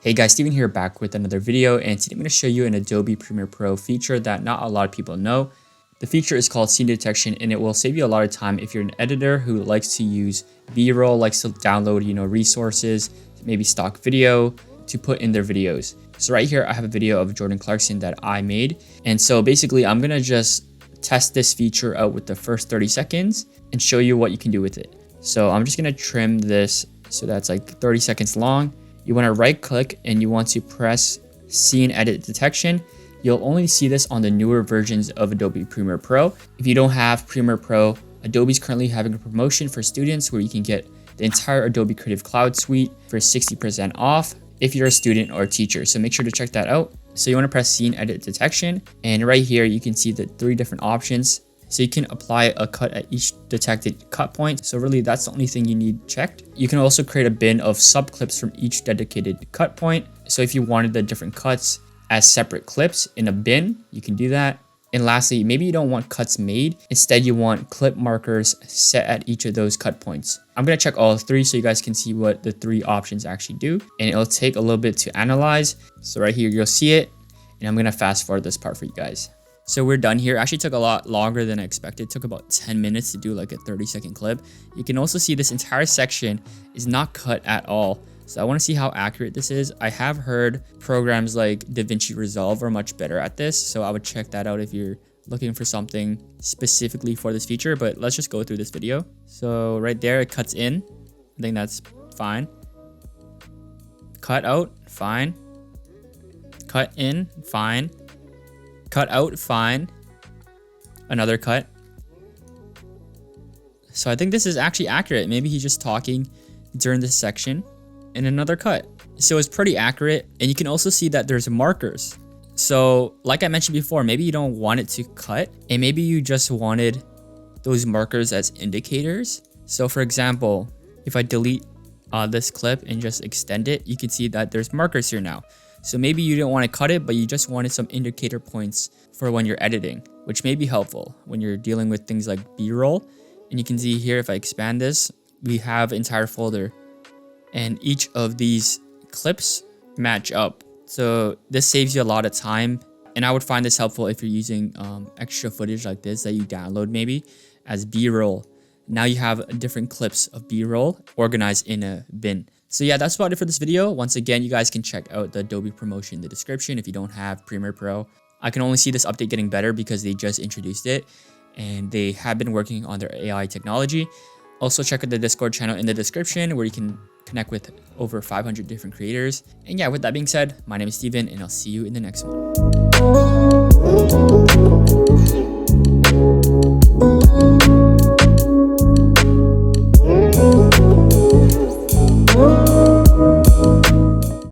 Hey guys, Steven here back with another video, and today I'm going to show you an Adobe Premiere Pro feature that not a lot of people know. The feature is called scene detection, and it will save you a lot of time if you're an editor who likes to use B-roll, likes to download, resources, maybe stock video to put in their videos. So right here, I have a video of Jordan Clarkson that I made. And so basically, I'm going to just test this feature out with the first 30 seconds and show you what you can do with it. So I'm just going to trim this so that's like 30 seconds long. You want to right click and you want to press scene edit detection. You'll only see this on the newer versions of Adobe Premiere Pro. If you don't have Premiere Pro, Adobe's currently having a promotion for students where you can get the entire Adobe Creative Cloud suite for 60% off if you're a student or a teacher. So make sure to check that out. So you want to press scene edit detection, and right here you can see the 3 different options. So you can apply a cut at each detected cut point. So really that's the only thing you need checked. You can also create a bin of sub clips from each dedicated cut point. So if you wanted the different cuts as separate clips in a bin, you can do that. And lastly, maybe you don't want cuts made. Instead, you want clip markers set at each of those cut points. I'm going to check all 3 so you guys can see what the 3 options actually do. And it'll take a little bit to analyze. So right here, you'll see it. And I'm going to fast forward this part for you guys. So we're done here. Actually took a lot longer than I expected. It took about 10 minutes to do like a 30-second clip. You can also see this entire section is not cut at all. So I want to see how accurate this is. I have heard programs like DaVinci Resolve are much better at this. So I would check that out if you're looking for something specifically for this feature. But let's just go through this video. So right there, it cuts in. I think that's fine. Cut out, fine. Cut in, fine. Cut out, fine. Another cut. So I think this is actually accurate. Maybe he's just talking during this section. And another cut. So it's pretty accurate. And you can also see that there's markers. So like I mentioned before, maybe you don't want it to cut. And maybe you just wanted those markers as indicators. So for example, if I delete this clip and just extend it, you can see that there's markers here now. So maybe you didn't want to cut it, but you just wanted some indicator points for when you're editing, which may be helpful when you're dealing with things like B-roll. And you can see here, if I expand this, we have entire folder and each of these clips match up. So this saves you a lot of time. And I would find this helpful if you're using extra footage like this that you download maybe as B-roll. Now you have different clips of B-roll organized in a bin. So yeah, that's about it for this video. Once again, you guys can check out the Adobe promotion in the description if you don't have Premiere Pro. I can only see this update getting better because they just introduced it and they have been working on their AI technology. Also check out the Discord channel in the description where you can connect with over 500 different creators. And yeah, with that being said, my name is Steven and I'll see you in the next one.